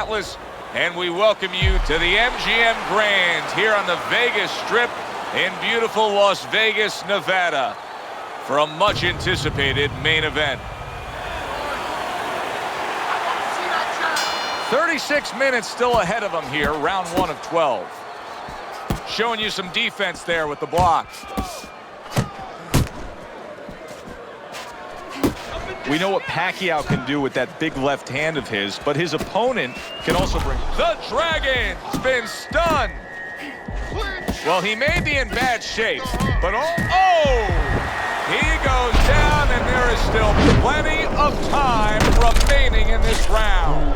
Atlas, and we welcome you to the MGM Grand here on the Vegas Strip in beautiful Las Vegas, Nevada, for a much-anticipated main event. 36 minutes still ahead of them here, round 1 of 12. Showing you some defense there with the block. We know what Pacquiao can do with that big left hand of his, but his opponent can also bring... The Dragon's been stunned. Well, he may be in bad shape, but he goes down, and there is still plenty of time remaining in this round.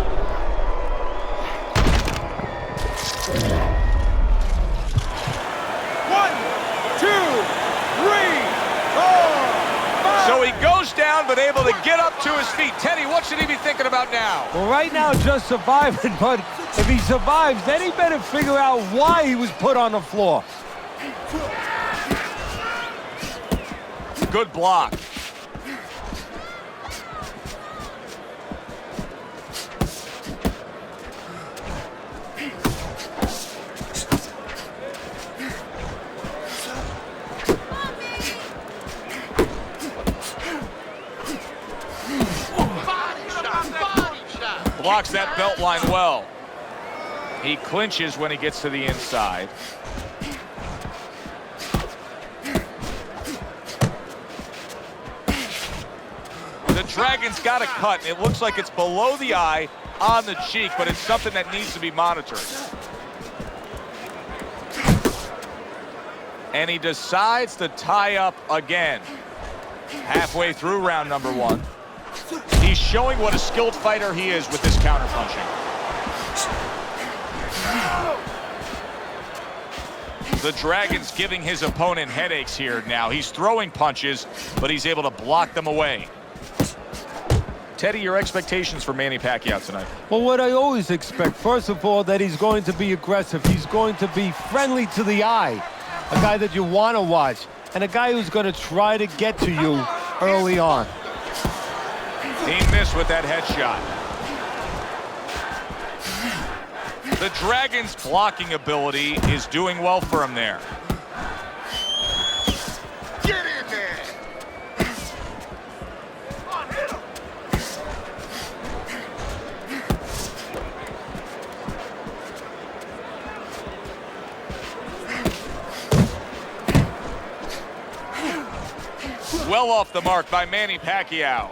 So he goes down, but able to get up to his feet. Teddy, what should he be thinking about now? Well, right now, just surviving, but if he survives, then he better figure out why he was put on the floor. Good block. Blocks that belt line well. He clinches when he gets to the inside. The Dragon's got a cut. It looks like it's below the eye on the cheek, but it's something that needs to be monitored. And he decides to tie up again. Halfway through round number 1. He's showing what a skilled fighter he is with this counterpunching. The Dragon's giving his opponent headaches here now. He's throwing punches, but he's able to block them away. Teddy, your expectations for Manny Pacquiao tonight? Well, what I always expect, first of all, that he's going to be aggressive. He's going to be friendly to the eye. A guy that you want to watch. And a guy who's going to try to get to you early on. He missed with that headshot. The Dragon's blocking ability is doing well for him there. Get in there! Well off the mark by Manny Pacquiao.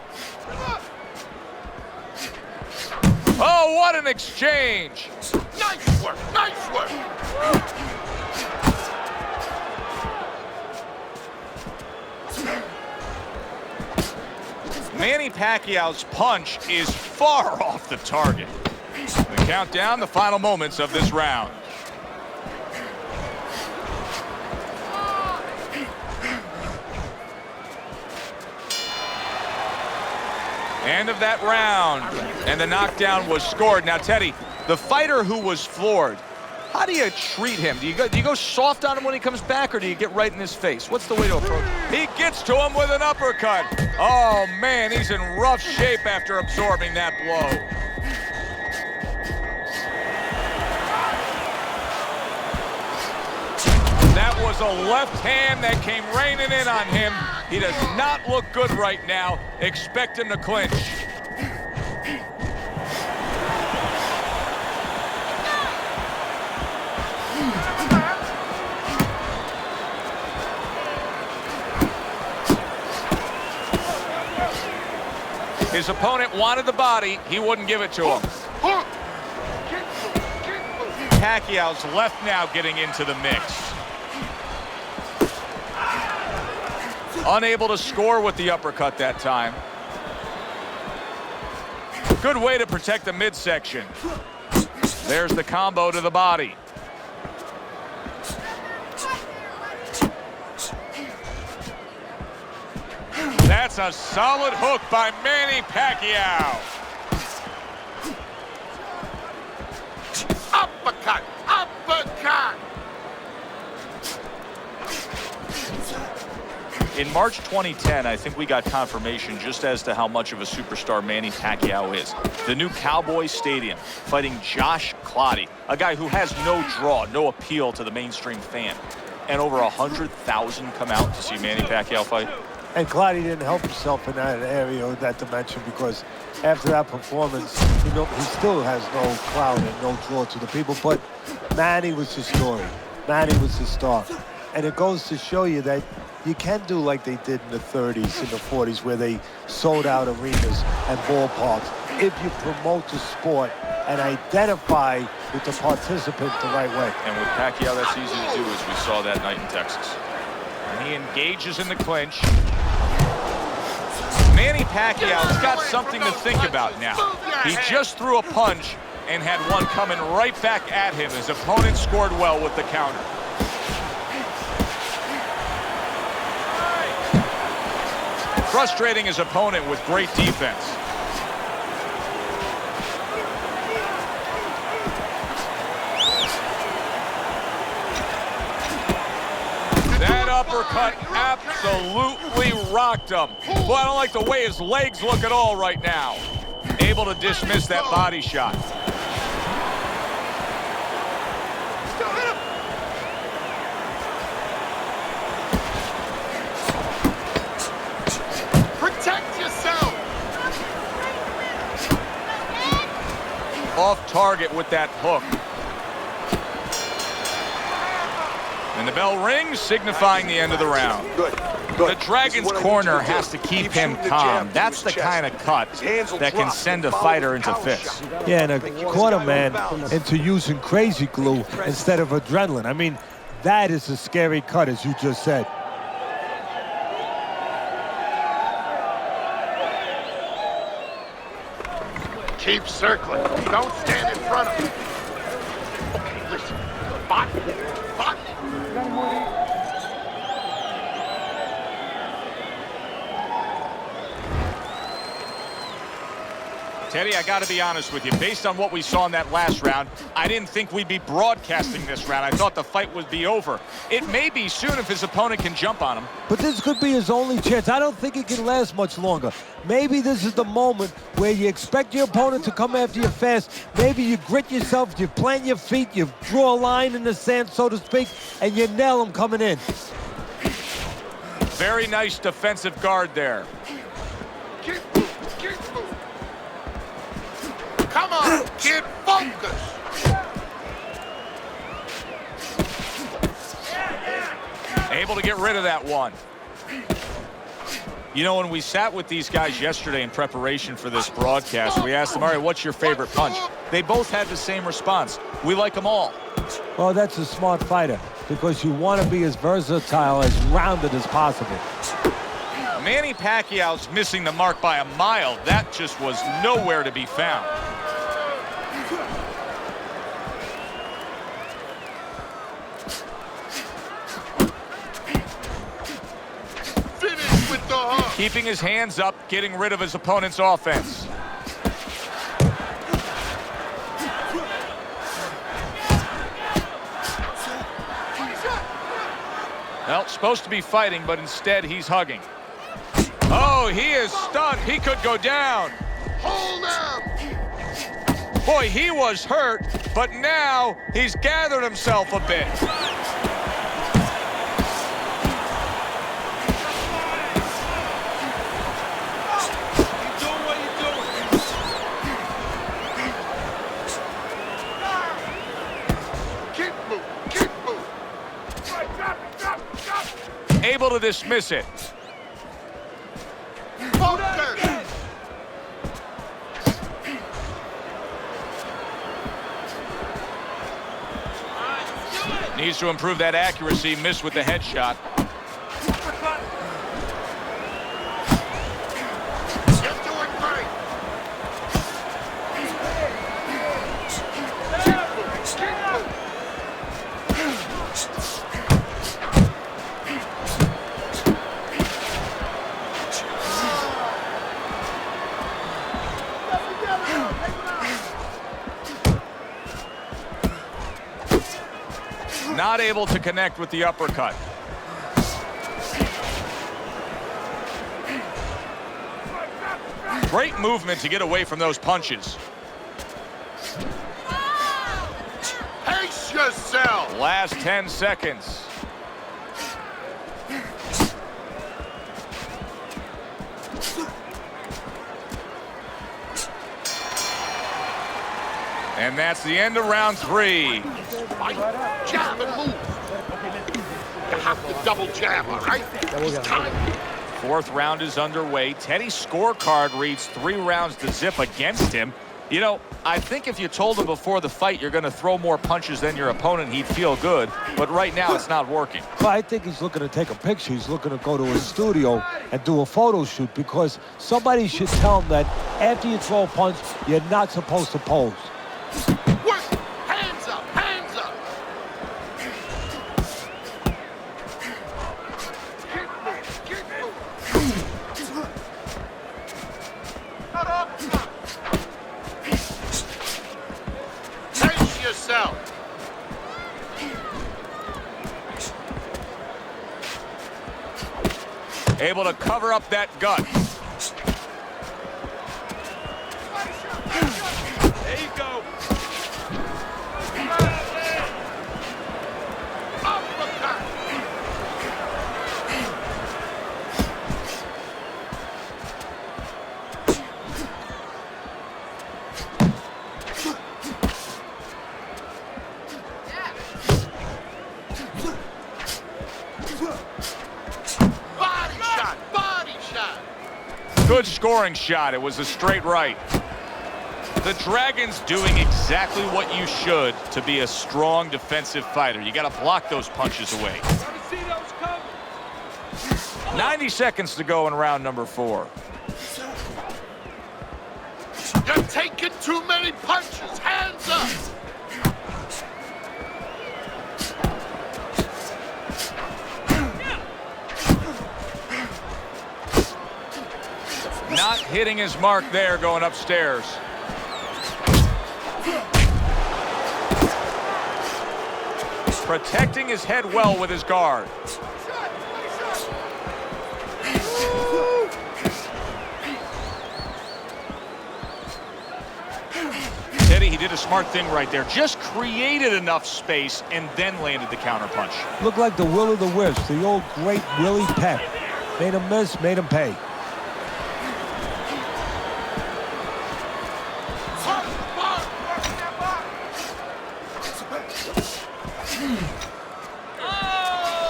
Oh, what an exchange! Nice work, nice work! Manny Pacquiao's punch is far off the target. We count down the final moments of this round. End of that round, and the knockdown was scored. Now, Teddy, the fighter who was floored, how do you treat him? Do you go soft on him when he comes back, or do you get right in his face? What's the way to approach it? He gets to him with an uppercut. Oh, man, he's in rough shape after absorbing that blow. That was a left hand that came raining in on him. He does not look good right now. Expect him to clinch. His opponent wanted the body. He wouldn't give it to him. Pacquiao's left now getting into the mix. Unable to score with the uppercut that time. Good way to protect the midsection. There's the combo to the body. That's a solid hook by Manny Pacquiao. Uppercut, uppercut! In March 2010, I think we got confirmation just as to how much of a superstar Manny Pacquiao is. The new Cowboy Stadium fighting Josh Clottey, a guy who has no draw, no appeal to the mainstream fan. And over 100,000 come out to see Manny Pacquiao fight. And Clottey didn't help himself in that area or that dimension, because after that performance, he still has no crowd and no draw to the people. But Manny was the story. Manny was the star. And it goes to show you that you can do like they did in the 30s and the 40s, where they sold out arenas and ballparks, if you promote the sport and identify with the participant the right way. And with Pacquiao, that's easy to do, as we saw that night in Texas. And he engages in the clinch. Manny Pacquiao's got something to think about now. He just threw a punch and had one coming right back at him. His opponent scored well with the counter. Frustrating his opponent with great defense. That uppercut absolutely rocked him. Boy, I don't like the way his legs look at all right now. Able to dismiss that body shot. Protect yourself. Off target with that hook. And the bell rings, signifying the end of the round. Good. The Dragon's corner has to keep him calm. That's the kind of cut that can send a fighter into fits. Yeah, and a quarter man into using crazy glue instead of adrenaline. I mean, that is a scary cut, as you just said. Keep circling. Don't stand in front of him. Okay, listen. Bot. Teddy, I got to be honest with you. Based on what we saw in that last round, I didn't think we'd be broadcasting this round. I thought the fight would be over. It may be soon if his opponent can jump on him. But this could be his only chance. I don't think it can last much longer. Maybe this is the moment where you expect your opponent to come after you fast. Maybe you grit yourself, you plant your feet, you draw a line in the sand, so to speak, and you nail him coming in. Very nice defensive guard there. Keep moving. Come on, kid, focus. Able to get rid of that one. You know, when we sat with these guys yesterday in preparation for this broadcast, we asked them, all right, what's your favorite punch? They both had the same response. We like them all. Well, that's a smart fighter, because you want to be as versatile, as rounded as possible. Manny Pacquiao's missing the mark by a mile. That just was nowhere to be found. Finish with the hook. Keeping his hands up, getting rid of his opponent's offense. Well, supposed to be fighting, but instead he's hugging. Oh, he is stunned. He could go down. Hold him. Boy, he was hurt, but now he's gathered himself a bit. Keep moving. Able to dismiss it. Focus. Needs to improve that accuracy. Missed with the headshot. You're doing great. Keep moving. Not able to connect with the uppercut. Great movement to get away from those punches. Pace yourself. Last 10 seconds. And that's the end of round 3. Fight, jab, and move. You have to double jab, all right? It's time. 4th round is underway. Teddy's scorecard reads 3 rounds to zip against him. You know, I think if you told him before the fight you're going to throw more punches than your opponent, he'd feel good. But right now, it's not working. Well, I think he's looking to take a picture. He's looking to go to a studio and do a photo shoot because somebody should tell him that after you throw a punch, you're not supposed to pose. Work. Hands up, hands up. Keep moving. Pace yourself. Able to cover up that gut. There you go. Uppercut. Body shot, body shot. Good scoring shot. It was a straight right. The Dragon's doing exactly what you should to be a strong defensive fighter. You got to block those punches away. 90 seconds to go in round number 4. You're taking too many punches. Hands up. Not hitting his mark there going upstairs. Protecting his head well with his guard. Teddy, he did a smart thing right there. Just created enough space and then landed the counterpunch. Looked like the will of the wisp, the old great Willie Peck. Made him miss, made him pay.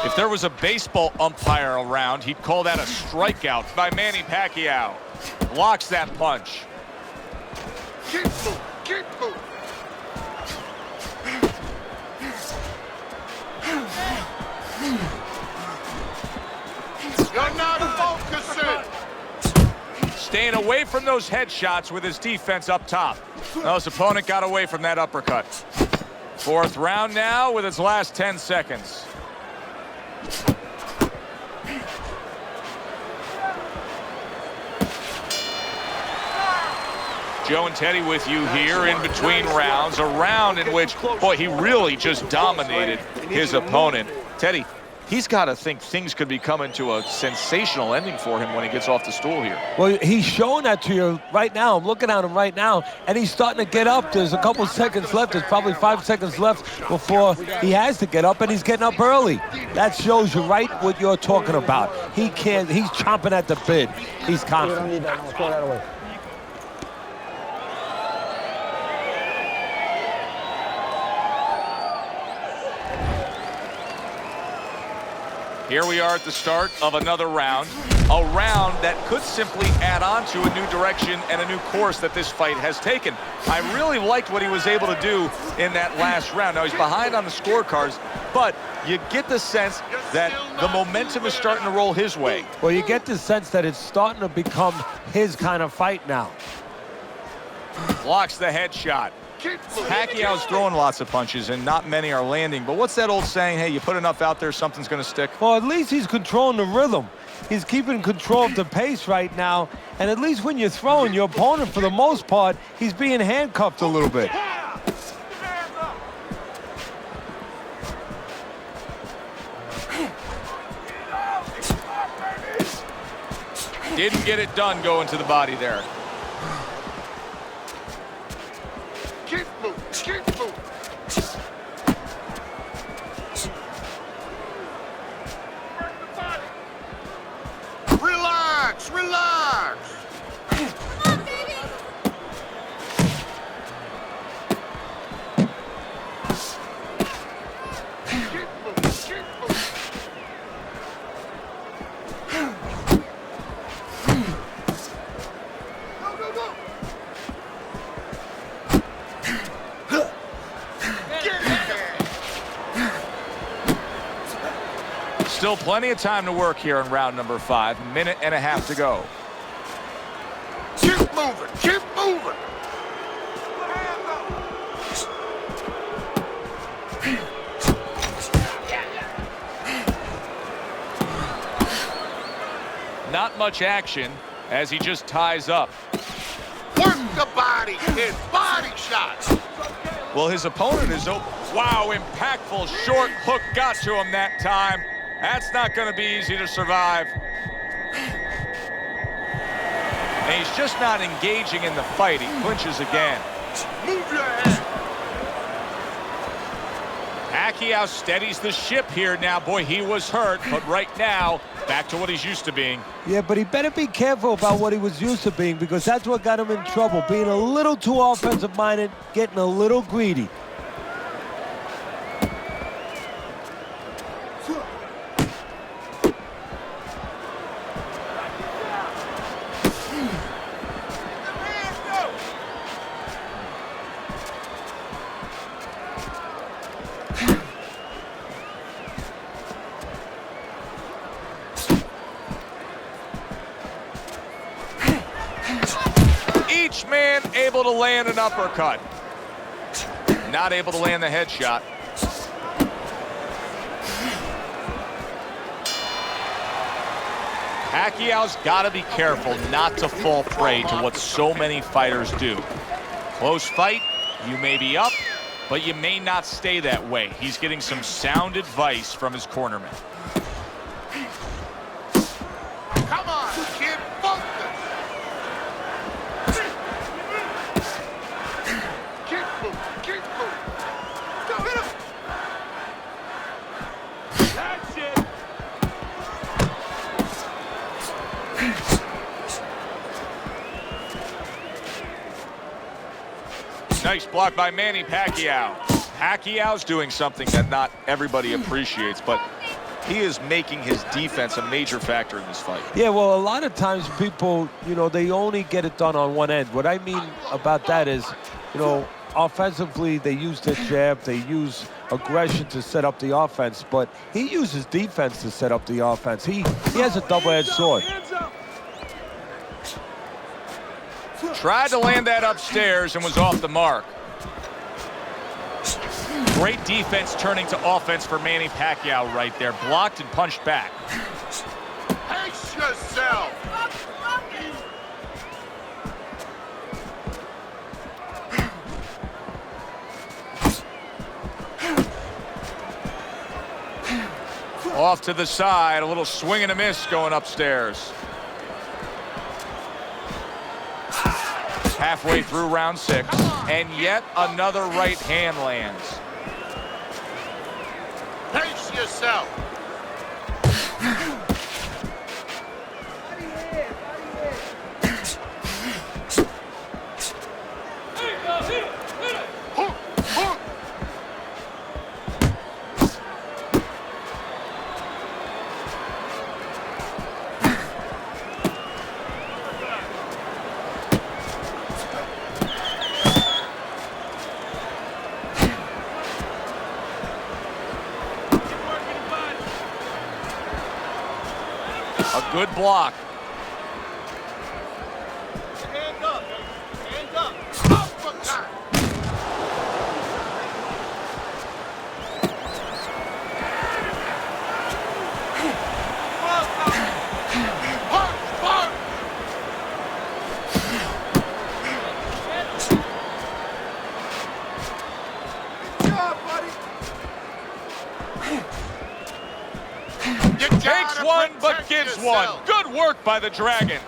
If there was a baseball umpire around, he'd call that a strikeout by Manny Pacquiao. Blocks that punch. Keep moving, keep moving. You're not focusing. Staying away from those headshots with his defense up top. Now his opponent got away from that uppercut. 4th round now with its last 10 seconds. Joe and Teddy with you here in between rounds. A round in which, boy, he really just dominated his opponent. Teddy, he's got to think things could be coming to a sensational ending for him when he gets off the stool here. Well, he's showing that to you right now. I'm looking at him right now, and he's starting to get up. There's a couple seconds left. There's probably 5 seconds left before he has to get up, and he's getting up early. That shows you right what you're talking about. He's chomping at the bit. He's confident. Here we are at the start of another round. A round that could simply add on to a new direction and a new course that this fight has taken. I really liked what he was able to do in that last round. Now, he's behind on the scorecards, but you get the sense that the momentum is starting to roll his way. Well, you get the sense that it's starting to become his kind of fight now. Blocks the headshot. Pacquiao's throwing lots of punches, and not many are landing. But what's that old saying? Hey, you put enough out there, something's going to stick. Well, at least he's controlling the rhythm. He's keeping control of the pace right now. And at least when you're throwing, your opponent, for the most part, he's being handcuffed a little bit. Didn't get it done going to the body there. Still plenty of time to work here in round number 5. Minute and a half to go. Keep moving. Keep moving. Not much action as he just ties up. Work the body, kid. Body shots. Well, his opponent is open. Wow, impactful short hook got to him that time. That's not going to be easy to survive. And he's just not engaging in the fight. He clinches again. Move your head. Pacquiao steadies the ship here now. Boy, he was hurt, but right now, back to what he's used to being. Yeah, but he better be careful about what he was used to being, because that's what got him in trouble, being a little too offensive-minded, getting a little greedy. Each man able to land an uppercut. Not able to land the headshot. Pacquiao's got to be careful not to fall prey to what so many fighters do. Close fight, you may be up, but you may not stay that way. He's getting some sound advice from his cornerman. Come on, kid. Focus. Keep moving. Keep moving. Go hit him. That's it. Nice block by Manny Pacquiao. Pacquiao's doing something that not everybody appreciates, but he is making his defense a major factor in this fight. Yeah, well, a lot of times people, they only get it done on one end. What I mean about that is, offensively, they use their jab, they use aggression to set up the offense, but he uses defense to set up the offense. He has a double-edged sword. Tried to land that upstairs and was off the mark. Great defense turning to offense for Manny Pacquiao right there. Blocked and punched back. Pace yourself. Off to the side, a little swing and a miss going upstairs. Halfway through round 6, and yet another right hand lands. Pace yourself. Hook, hook. A good block. Hands up. Hands up. Uppercut. Punch, punch. Good job, buddy. Takes one, but gives one. Good work by the Dragon.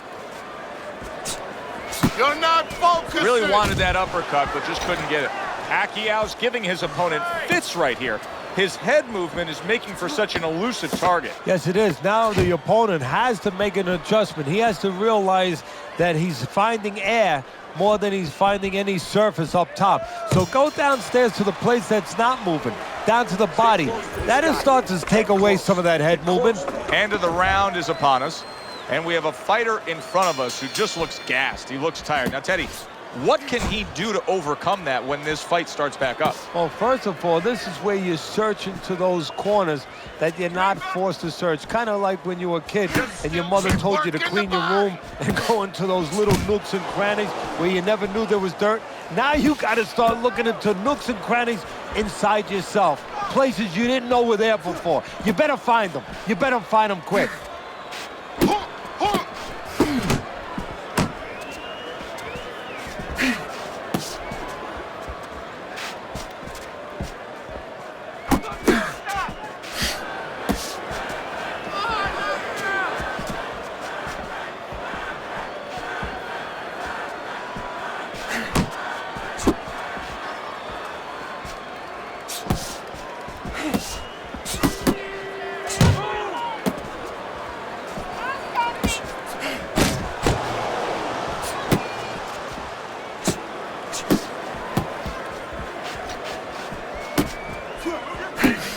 You're not focusing. Really wanted that uppercut, but just couldn't get it. Pacquiao's giving his opponent fits right here. His head movement is making for such an elusive target. Yes, it is. Now the opponent has to make an adjustment. He has to realize that he's finding air more than he's finding any surface up top. So go downstairs to the place that's not moving, down to the body. That is starting to take away some of that head movement. End of the round is upon us, and we have a fighter in front of us who just looks gassed. He looks tired. Now, Teddy, What can he do to overcome that when this fight starts back up? Well, first of all, this is where you search into those corners that you're not forced to search. Kind of like when you were a kid and your mother told you to clean your room and go into those little nooks and crannies where you never knew there was dirt. Now you got to start looking into nooks and crannies inside yourself. Places you didn't know were there before. You better find them. You better find them quick.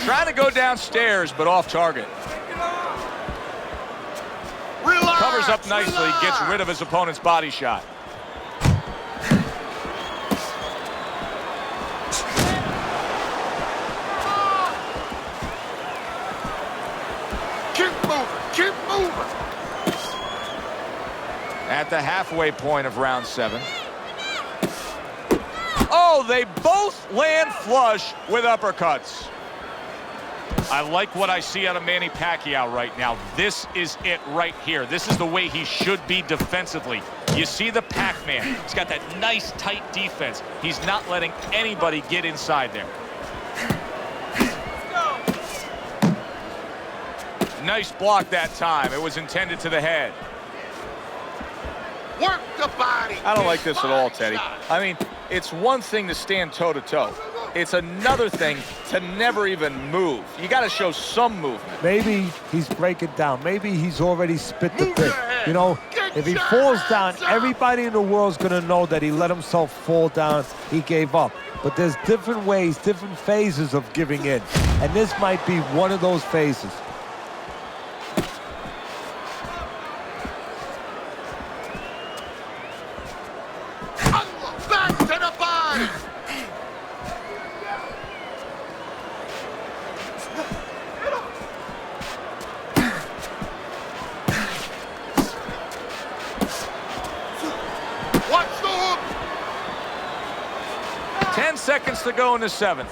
Trying to go downstairs, but off target. Relax, Covers up nicely, gets rid of his opponent's body shot. Keep moving, keep moving. At the halfway point of round 7. Oh, they both land flush with uppercuts. I like what I see out of Manny Pacquiao right now. This is it right here. This is the way he should be defensively. You see the Pac-Man. He's got that nice, tight defense. He's not letting anybody get inside there. Nice block that time. It was intended to the head. Work the body. I don't like this at all, Teddy. I mean, it's one thing to stand toe-to-toe. It's another thing to never even move. You got to show some movement. Maybe he's breaking down. Maybe he's already spit the bit. You know, if he falls down, everybody in the world's going to know that he let himself fall down. He gave up. But there's different ways, different phases of giving in. And this might be one of those phases. Back to the body. Watch the hook. 10 seconds to go in the 7th.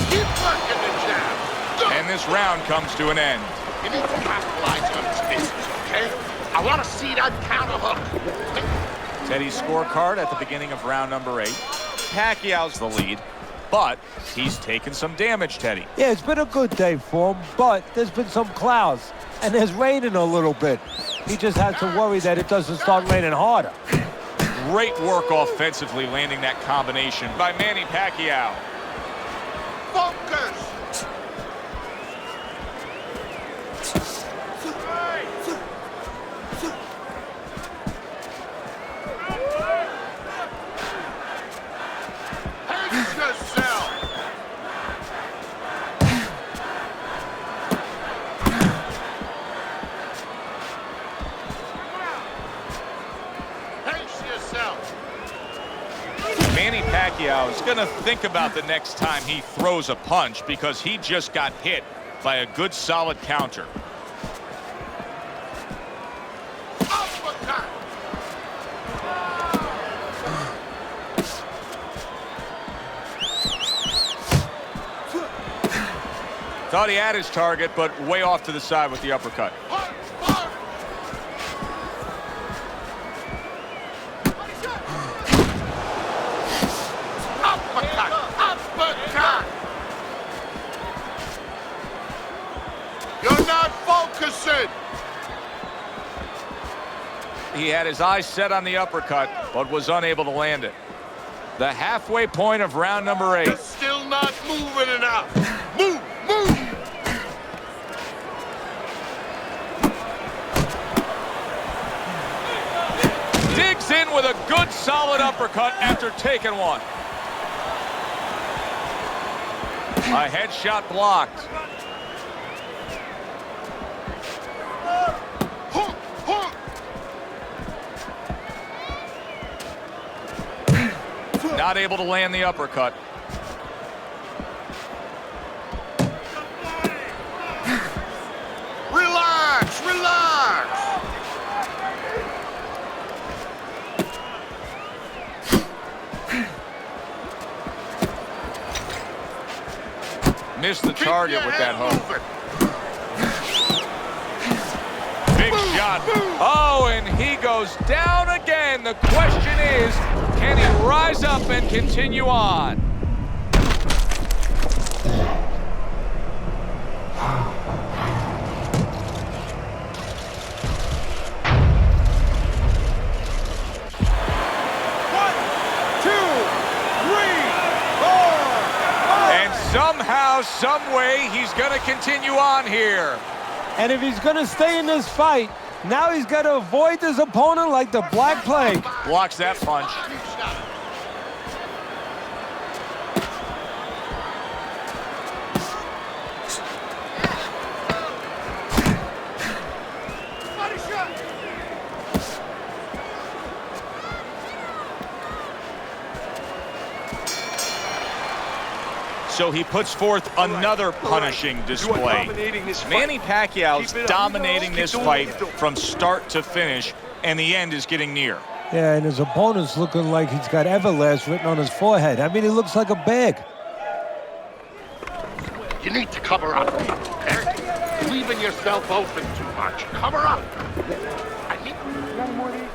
Keep working the jab. And this round comes to an end. You need to capitalize on this business, okay? I want to see that counter hook. Teddy's scorecard at the beginning of round number 8. Pacquiao's the lead, but he's taken some damage, Teddy. Yeah, it's been a good day for him, but there's been some clouds, and there's raining a little bit. He just has to worry that it doesn't start raining harder. Great work offensively landing that combination by Manny Pacquiao. Focus. Pace yourself. Pace yourself. Manny Pacquiao is going to think about the next time he throws a punch because he just got hit by a good solid counter. Uppercut. Thought he had his target, but way off to the side with the uppercut. Punch, punch. Uppercut. Uppercut. You're not focusing. He had his eyes set on the uppercut, but was unable to land it. The halfway point of round number 8. You're still not moving enough. Move, move. Digs in with a good solid uppercut after taking one. A headshot blocked. Not able to land the uppercut. Relax, relax. Missed the target with that hook. Big shot. Oh, and he goes down again. The question is, can he rise up and continue on? Somehow, some way, he's going to continue on here. And if he's going to stay in this fight, now he's got to avoid his opponent like the Black Plague. Blocks that punch. So he puts forth another punishing display. Manny Pacquiao's dominating this fight from start to finish, and the end is getting near. Yeah, and his opponent's looking like he's got Everlast written on his forehead. I mean, he looks like a bag. You need to cover up, okay? Leaving yourself open too much. Cover up. I need one more of these.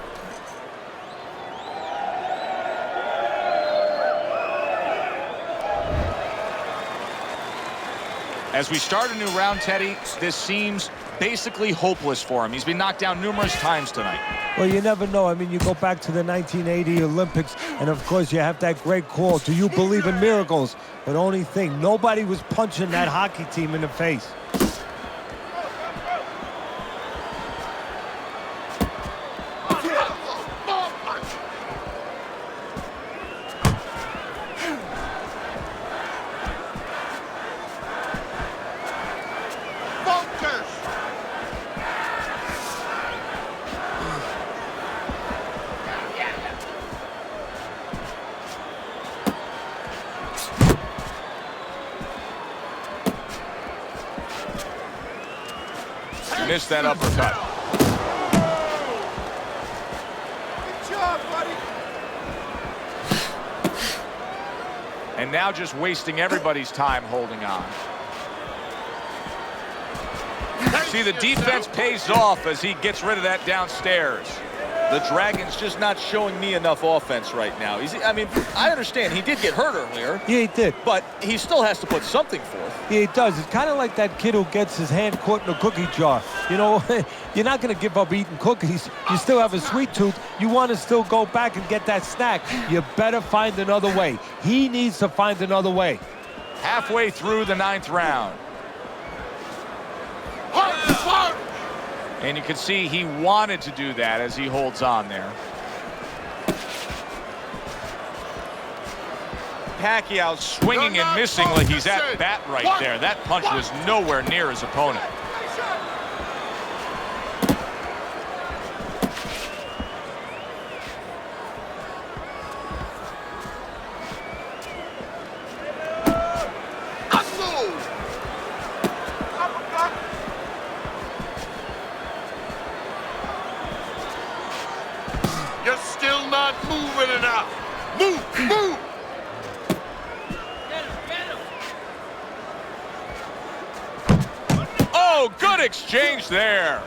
As we start a new round, Teddy, this seems basically hopeless for him. He's been knocked down numerous times tonight. Well, you never know. I mean, you go back to the 1980 Olympics, and of course you have that great call, do you believe in miracles? But only thing, nobody was punching that hockey team in the face. Missed that uppercut. Good job, buddy. And now just wasting everybody's time holding on. See, the defense pays off as he gets rid of that downstairs. The Dragon's just not showing me enough offense right now. I mean, I understand he did get hurt earlier. Yeah, he did. But he still has to put something forth. Yeah, he does. It's kind of like that kid who gets his hand caught in a cookie jar. You know, you're not going to give up eating cookies. You still have a sweet tooth. You want to still go back and get that snack. You better find another way. He needs to find another way. Halfway through the 9th round. And you can see he wanted to do that as he holds on there. Pacquiao swinging and missing like he's at bat right there. That punch was nowhere near his opponent. You're still not moving enough. Move, move. Oh, good exchange there.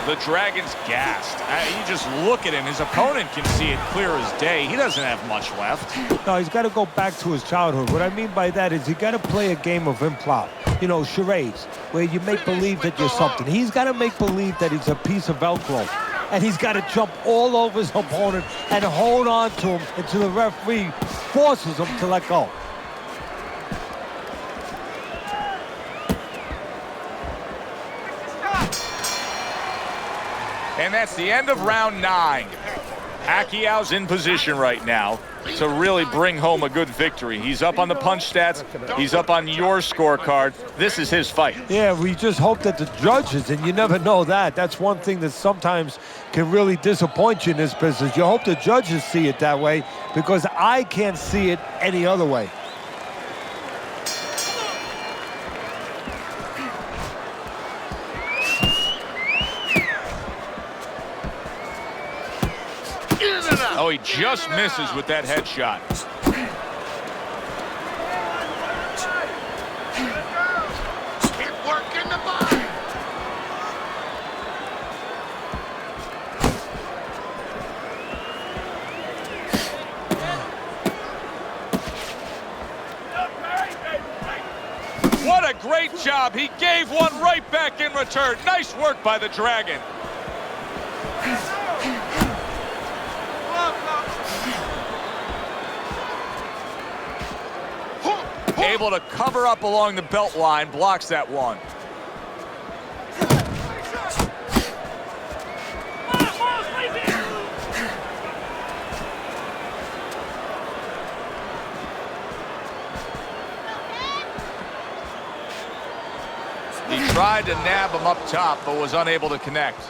The Dragon's gassed. You just look at him. His opponent can see it clear as day. He doesn't have much left. No, he's got to go back to his childhood. What I mean by that is he got to play a game of improv. You know, charades, where you make believe that you're something. He's got to make believe that he's a piece of Velcro. And he's got to jump all over his opponent and hold on to him until the referee forces him to let go. And that's the end of round 9. Pacquiao's in position right now. to really bring home a good victory. He's up on the punch stats. He's up on your scorecard. This is his fight. Yeah, we just hope that the judges, and you never know that. That's one thing that sometimes can really disappoint you in this business. You hope the judges see it that way, because I can't see it any other way. Oh, he just misses with that headshot. Keep working the body. What a great job. He gave one right back in return. Nice work by the Dragon. Able to cover up along the belt line, blocks that one. He tried to nab him up top, but was unable to connect.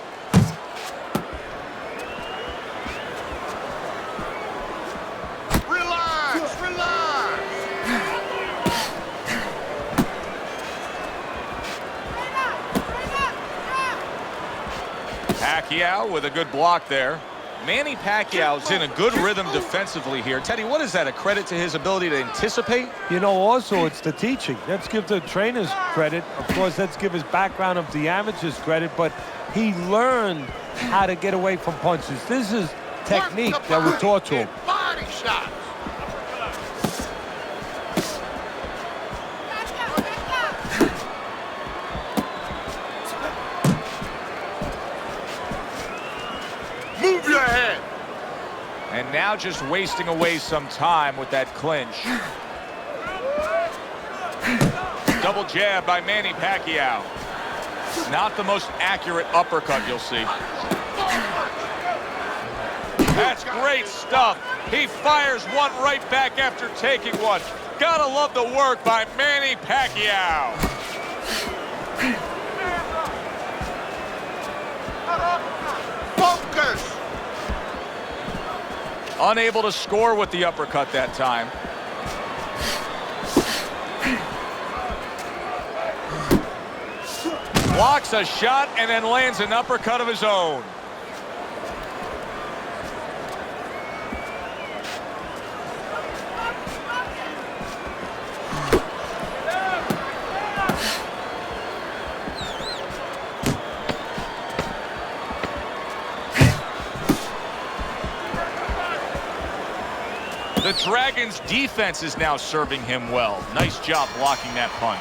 Pacquiao with a good block there. Manny Pacquiao's in a good rhythm defensively here. Teddy, what is that, a credit to his ability to anticipate? You know, also, it's the teaching. Let's give the trainers credit. Of course, let's give his background of the amateurs credit, but he learned how to get away from punches. This is technique that was taught to him. Body shots. Move your head. And now just wasting away some time with that clinch. Double jab by Manny Pacquiao. Not the most accurate uppercut you'll see. That's great stuff. He fires one right back after taking one. Gotta love the work by Manny Pacquiao. Focus. Unable to score with the uppercut that time. Blocks a shot and then lands an uppercut of his own. The Dragon's defense is now serving him well. Nice job blocking that punch.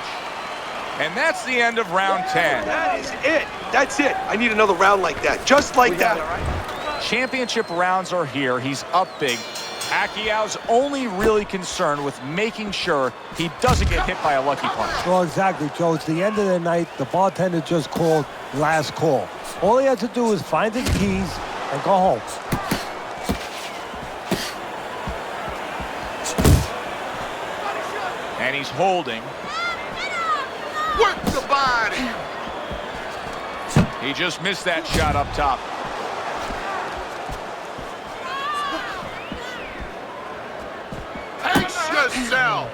And that's the end of round 10. That is it. That's it. I need another round like that. Just like that, all right? Championship rounds are here. He's up big. Pacquiao's only really concerned with making sure he doesn't get hit by a lucky punch. Well, exactly, Joe. It's the end of the night. The bartender just called last call. All he has to do is find his keys and go home. And he's holding. Work the body. He just missed that shot up top. Pace yourself.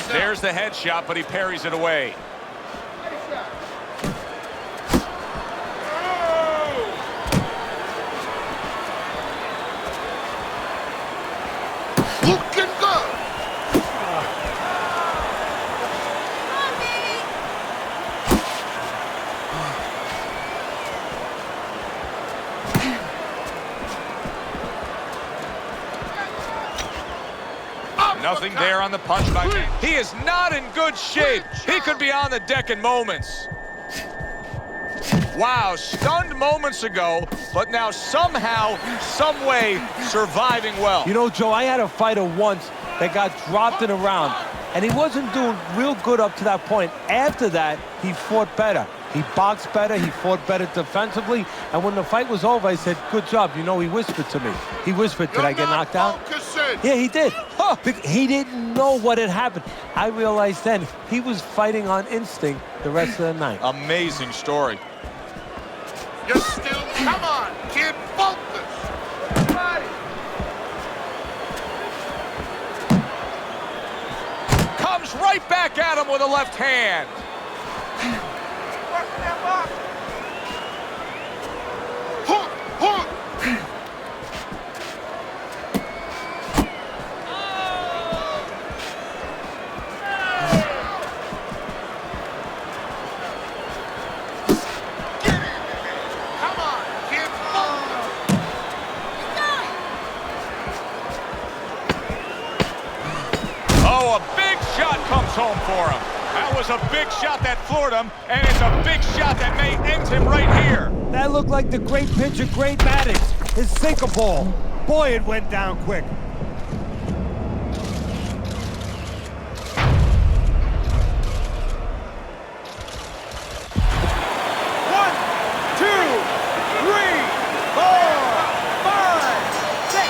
There's the headshot, but he parries it away. Looking good. Nothing there on the punch by Manny. He is not in good shape. He could be on the deck in moments. Wow, stunned moments ago, but now somehow, some way, surviving well. You know, Joe, I had a fighter once that got dropped in a round, and he wasn't doing real good up to that point. After that, he fought better. He boxed better, he fought better defensively, and when the fight was over, I said, good job. You know, he whispered to me. He whispered, did I get knocked out? Yeah, he did. Huh. He didn't know what had happened. I realized then he was fighting on instinct the rest of the night. Amazing story. You're still, come on, kid, focus. Comes right back at him with a left hand. Oh, a big shot comes home for him. That was a big shot that floored him, and it's a big shot that may end him right here. That looked like the great pitcher, Great Maddox, his sinker ball. Boy, it went down quick.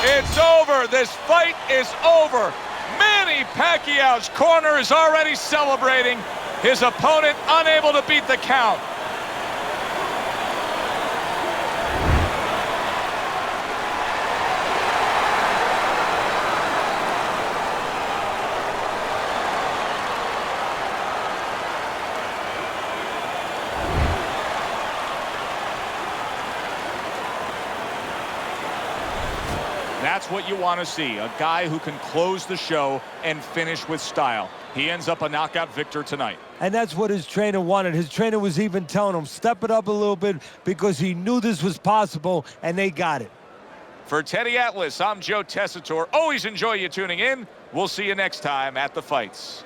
It's over. This fight is over. Manny Pacquiao's corner is already celebrating. His opponent unable to beat the count. That's what you want to see, a guy who can close the show and finish with style. He ends up a knockout victor tonight. And that's what his trainer wanted. His trainer was even telling him, step it up a little bit, because he knew this was possible, and they got it. For Teddy Atlas, I'm Joe Tessitore. Always enjoy you tuning in. We'll see you next time at the fights.